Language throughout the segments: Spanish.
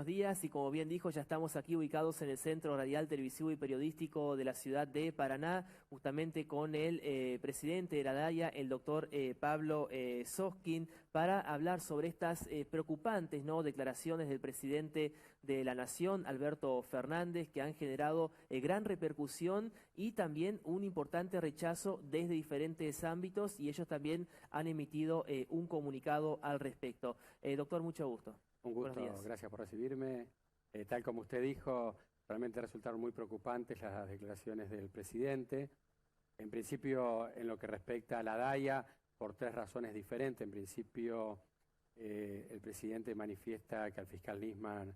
buenos días y como bien dijo, ya estamos aquí ubicados en el Centro Radial, Televisivo y Periodístico de la ciudad de Paraná, justamente con el presidente de la DAIA, el doctor Pablo Soskin, para hablar sobre estas preocupantes, ¿no?, declaraciones del presidente de la Nación, Alberto Fernández, que han generado gran repercusión y también un importante rechazo desde diferentes ámbitos, y ellos también han emitido un comunicado al respecto. Doctor, mucho gusto. Un gusto, gracias por recibirme. Tal como usted dijo, realmente resultaron muy preocupantes las declaraciones del presidente. En principio, en lo que respecta a la DAIA, por tres razones diferentes. En principio, el presidente manifiesta que el fiscal Nisman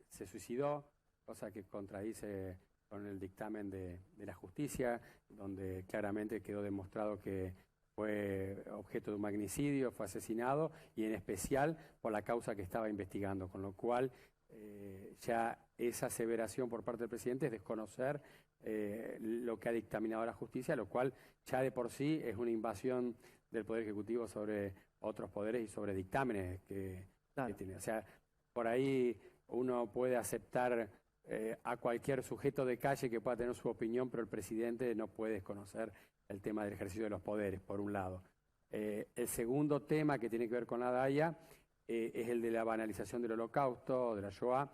se suicidó, cosa que contradice con el dictamen de la justicia, donde claramente quedó demostrado que fue objeto de un magnicidio, fue asesinado, y en especial por la causa que estaba investigando, con lo cual ya esa aseveración por parte del presidente es desconocer lo que ha dictaminado la justicia, lo cual ya de por sí es una invasión del Poder Ejecutivo sobre otros poderes y sobre dictámenes que tiene. O sea, por ahí uno puede aceptar a cualquier sujeto de calle que pueda tener su opinión, pero el presidente no puede desconocer el tema del ejercicio de los poderes, por un lado. El segundo tema que tiene que ver con la DAIA es el de la banalización del Holocausto, de la Shoah,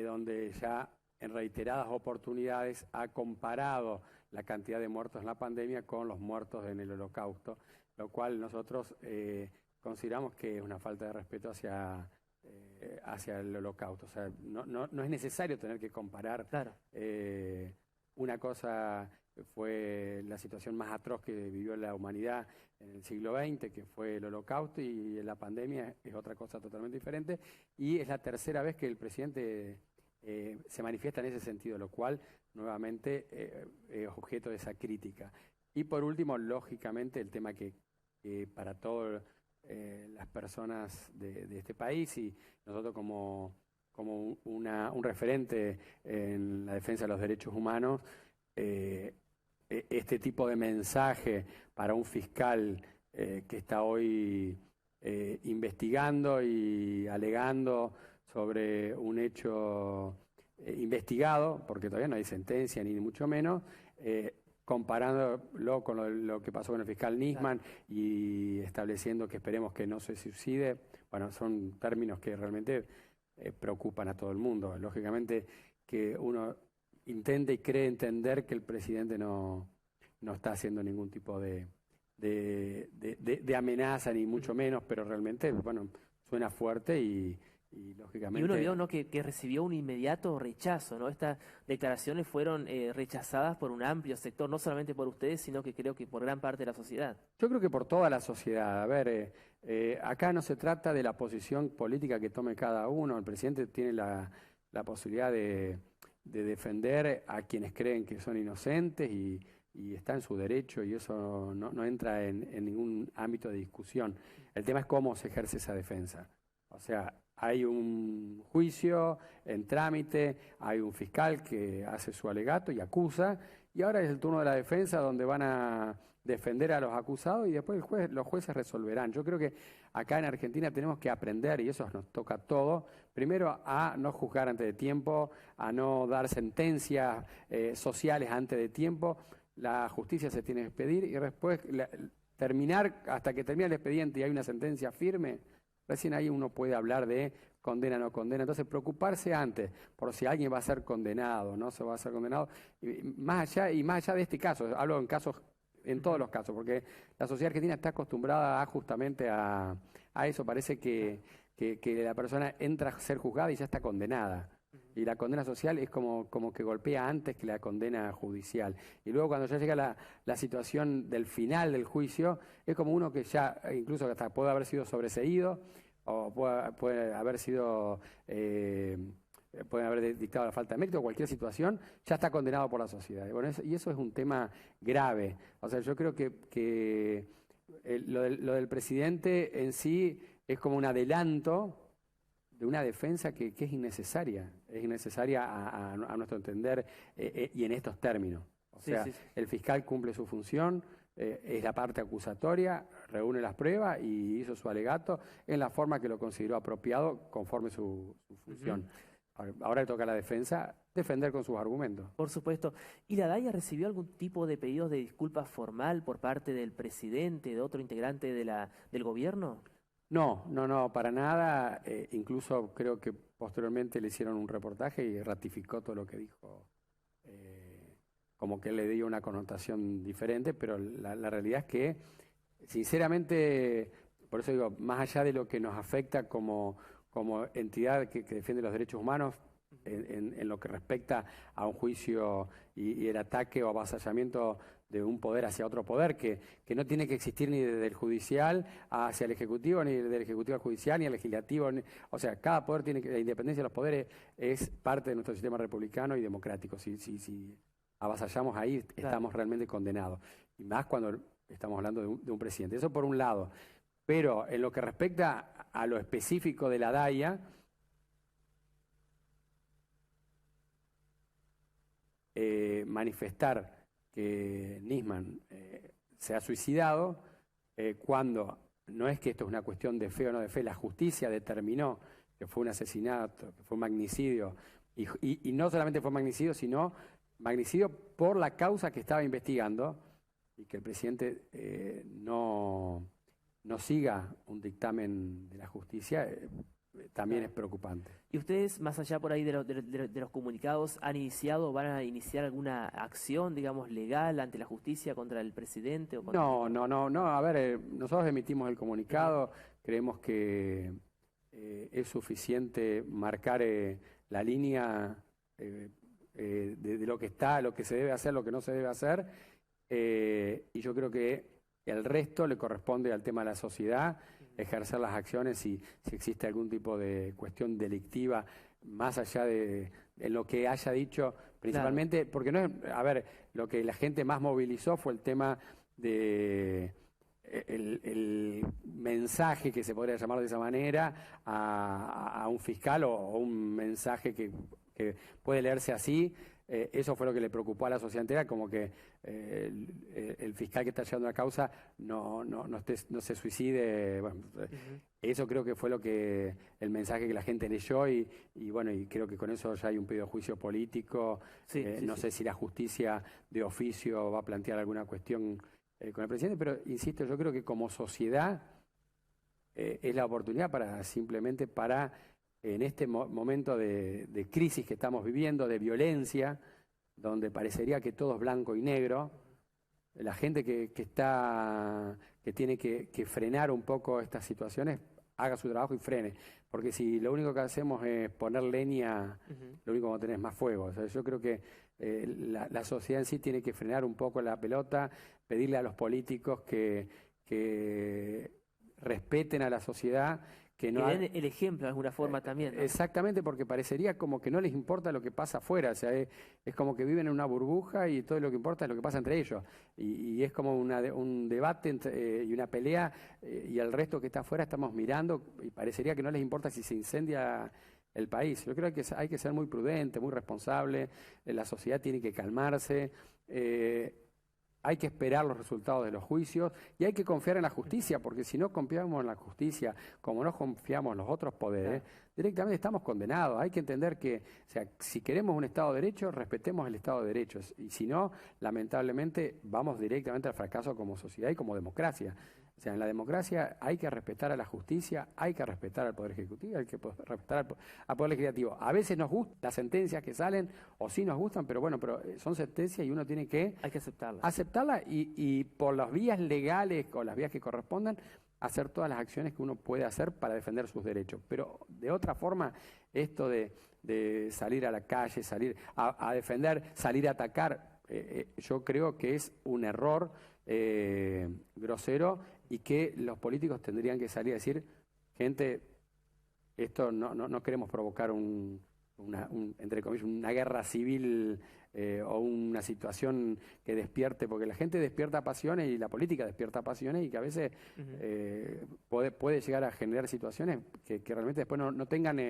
donde ya en reiteradas oportunidades ha comparado la cantidad de muertos en la pandemia con los muertos en el Holocausto, lo cual nosotros consideramos que es una falta de respeto hacia el Holocausto. O sea, no es necesario tener que comparar. Claro. Una cosa fue la situación más atroz que vivió la humanidad en el siglo XX, que fue el Holocausto, y la pandemia es otra cosa totalmente diferente, y es la tercera vez que el presidente se manifiesta en ese sentido, lo cual nuevamente es objeto de esa crítica. Y por último, lógicamente, el tema que para todas las personas de este país, y nosotros como un referente en la defensa de los derechos humanos, este tipo de mensaje para un fiscal que está hoy investigando y alegando sobre un hecho investigado, porque todavía no hay sentencia ni mucho menos, comparándolo con lo que pasó con el fiscal Nisman y estableciendo que esperemos que no se suicide. Bueno, son términos que realmente preocupan a todo el mundo. Lógicamente que uno intenta y cree entender que el presidente no está haciendo ningún tipo de amenaza, ni mucho menos, pero realmente, bueno, suena fuerte y lógicamente... Y uno vio, ¿no?, que recibió un inmediato rechazo, ¿no? Estas declaraciones fueron rechazadas por un amplio sector, no solamente por ustedes, sino que creo que por gran parte de la sociedad. Yo creo que por toda la sociedad. A ver, acá no se trata de la posición política que tome cada uno. El presidente tiene la posibilidad de defender a quienes creen que son inocentes y está en su derecho, y eso no entra en ningún ámbito de discusión. El tema es cómo se ejerce esa defensa. O sea, hay un juicio en trámite, hay un fiscal que hace su alegato y acusa, y ahora es el turno de la defensa, donde van a defender a los acusados y después los jueces resolverán. Yo creo que acá en Argentina tenemos que aprender, y eso nos toca a todos, primero a no juzgar antes de tiempo, a no dar sentencias sociales antes de tiempo. La justicia se tiene que expedir y después terminar, hasta que termine el expediente y hay una sentencia firme, recién ahí uno puede hablar de condena o no condena. Entonces, preocuparse antes por si alguien va a ser condenado, no se va a ser condenado. Y más allá de este caso, hablo en todos los casos, porque la sociedad argentina está acostumbrada justamente a eso. Parece que la persona entra a ser juzgada y ya está condenada. Y la condena social es como que golpea antes que la condena judicial. Y luego cuando ya llega la situación del final del juicio, es como uno que ya incluso hasta puede haber sido sobreseído, o puede haber sido... pueden haber dictado la falta de mérito, o cualquier situación, ya está condenado por la sociedad. Bueno, y eso es un tema grave. O sea, yo creo que lo del presidente en sí es como un adelanto de una defensa que es innecesaria. Es innecesaria a nuestro entender y en estos términos. O sea, el fiscal cumple su función, es la parte acusatoria, reúne las pruebas y hizo su alegato en la forma que lo consideró apropiado conforme su función. Ahora le toca a la defensa defender con sus argumentos. Por supuesto. ¿Y la DAIA recibió algún tipo de pedidos de disculpa formal por parte del presidente, de otro integrante del gobierno? No, para nada. Incluso creo que posteriormente le hicieron un reportaje y ratificó todo lo que dijo, como que le dio una connotación diferente, pero la realidad es que, sinceramente, por eso digo, más allá de lo que nos afecta como entidad que defiende los derechos humanos, en lo que respecta a un juicio y el ataque o avasallamiento de un poder hacia otro poder, que no tiene que existir ni desde el judicial hacia el ejecutivo, ni del ejecutivo al judicial, ni al legislativo. O sea, cada poder tiene que, la independencia de los poderes es parte de nuestro sistema republicano y democrático. Si avasallamos ahí, estamos realmente condenados. Y más cuando estamos hablando de un presidente. Eso por un lado. Pero en lo que respecta a lo específico de la DAIA, manifestar que Nisman se ha suicidado, cuando no es que esto es una cuestión de fe o no de fe, la justicia determinó que fue un asesinato, que fue un magnicidio, y no solamente fue magnicidio, sino magnicidio por la causa que estaba investigando, y que el presidente no siga un dictamen de la justicia, también es preocupante. ¿Y ustedes, más allá por ahí de los comunicados, han iniciado o van a iniciar alguna acción, digamos, legal ante la justicia contra el presidente? No. A ver, nosotros emitimos el comunicado, creemos que es suficiente marcar la línea de lo que está, lo que se debe hacer, lo que no se debe hacer, y yo creo que el resto le corresponde al tema de la sociedad, ejercer las acciones si existe algún tipo de cuestión delictiva, más allá de lo que haya dicho, principalmente, claro. Porque no es, a ver, lo que la gente más movilizó fue el tema de el mensaje, que se podría llamar de esa manera, a un fiscal o un mensaje que puede leerse así. Eso fue lo que le preocupó a la sociedad entera, como que el fiscal que está llevando la causa no se suicide. Bueno, eso creo que fue el mensaje que la gente leyó y bueno, y creo que con eso ya hay un pedido de juicio político. No sé si la justicia de oficio va a plantear alguna cuestión con el presidente, pero insisto, yo creo que como sociedad es la oportunidad simplemente para en este momento de crisis que estamos viviendo, de violencia, donde parecería que todo es blanco y negro, la gente que tiene que frenar un poco estas situaciones, haga su trabajo y frene. Porque si lo único que hacemos es poner leña, lo único que vamos a tener es más fuego. O sea, yo creo que la sociedad en sí tiene que frenar un poco la pelota, pedirle a los políticos que respeten a la sociedad, que den el ejemplo de alguna forma también, ¿no? Exactamente, porque parecería como que no les importa lo que pasa afuera, o sea, es como que viven en una burbuja y todo lo que importa es lo que pasa entre ellos, y es como un debate y una pelea, y el resto que está afuera estamos mirando y parecería que no les importa si se incendia el país. Yo creo que hay que ser muy prudente, muy responsable, la sociedad tiene que calmarse, hay que esperar los resultados de los juicios y hay que confiar en la justicia, porque si no confiamos en la justicia, como no confiamos en los otros poderes, directamente estamos condenados. Hay que entender que, o sea, si queremos un Estado de Derecho, respetemos el Estado de Derecho. Y si no, lamentablemente, vamos directamente al fracaso como sociedad y como democracia. O sea, en la democracia hay que respetar a la justicia, hay que respetar al Poder Ejecutivo, hay que respetar al Poder Legislativo. A veces nos gustan las sentencias que salen, o sí nos gustan, pero bueno, son sentencias y uno tiene que... Hay que aceptarlas. Aceptarlas y por las vías legales o las vías que correspondan, hacer todas las acciones que uno puede hacer para defender sus derechos. Pero de otra forma, esto de salir a la calle, salir a defender, salir a atacar, yo creo que es un error grosero y que los políticos tendrían que salir a decir, gente, esto no queremos provocar entre comillas, una guerra civil o una situación que despierte, porque la gente despierta pasiones y la política despierta pasiones y que a veces puede llegar a generar situaciones que realmente después no tengan...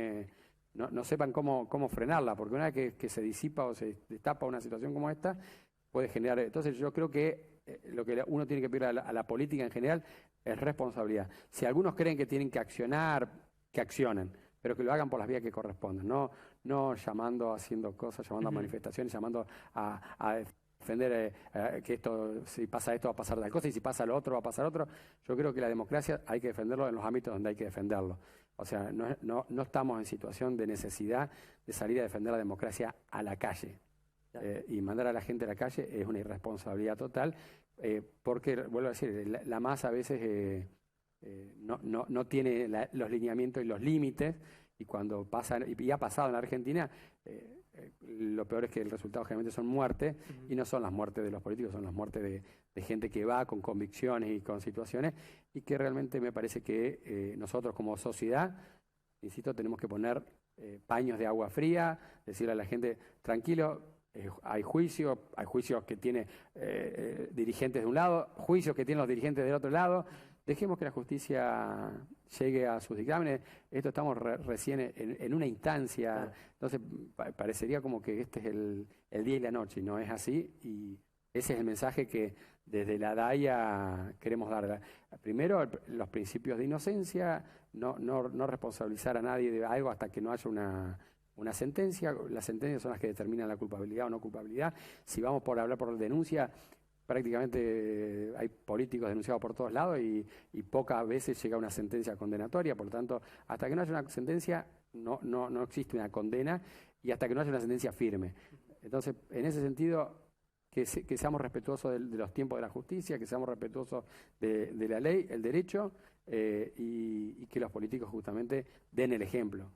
No sepan cómo frenarla, porque una vez que se disipa o se destapa una situación como esta, puede generar... Entonces yo creo que lo que uno tiene que pedir a la política en general es responsabilidad. Si algunos creen que tienen que accionar, que accionen, pero que lo hagan por las vías que correspondan, no llamando, haciendo cosas, llamando a manifestaciones, llamando a defender que esto, si pasa esto va a pasar tal cosa y si pasa lo otro va a pasar otro. Yo creo que la democracia hay que defenderlo en los ámbitos donde hay que defenderlo. O sea, no estamos en situación de necesidad de salir a defender la democracia a la calle. Y mandar a la gente a la calle es una irresponsabilidad total, porque, vuelvo a decir, la masa a veces no tiene los lineamientos y los límites, y cuando pasa, y ha pasado en la Argentina, lo peor es que el resultado generalmente son muertes, y no son las muertes de los políticos, son las muertes de gente que va con convicciones y con situaciones, y que realmente me parece que nosotros como sociedad, insisto, tenemos que poner paños de agua fría, decirle a la gente, tranquilo, hay juicios que tienen dirigentes de un lado, juicios que tienen los dirigentes del otro lado. Dejemos que la justicia llegue a sus dictámenes. Esto estamos recién en una instancia, entonces parecería como que este es el día y la noche, y no es así, y ese es el mensaje que desde la DAIA queremos dar. Primero, los principios de inocencia, no responsabilizar a nadie de algo hasta que no haya una sentencia. Las sentencias son las que determinan la culpabilidad o no culpabilidad. Si vamos por hablar por denuncia, prácticamente hay políticos denunciados por todos lados y pocas veces llega una sentencia condenatoria. Por lo tanto, hasta que no haya una sentencia, no existe una condena, y hasta que no haya una sentencia firme. Entonces, en ese sentido, que seamos respetuosos de los tiempos de la justicia, que seamos respetuosos de la ley, el derecho, y que los políticos justamente den el ejemplo.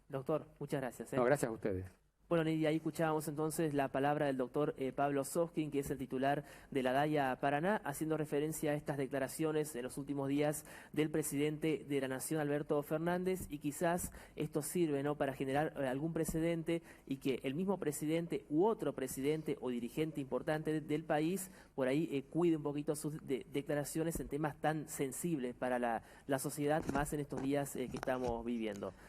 Doctor, muchas gracias. No, gracias a ustedes. Bueno, Nidia, ahí escuchábamos entonces la palabra del doctor Pablo Soskin, que es el titular de la DAIA Paraná, haciendo referencia a estas declaraciones en los últimos días del presidente de la Nación, Alberto Fernández, y quizás esto sirve, ¿no?, para generar algún precedente, y que el mismo presidente u otro presidente o dirigente importante del país por ahí cuide un poquito sus declaraciones en temas tan sensibles para la sociedad, más en estos días que estamos viviendo.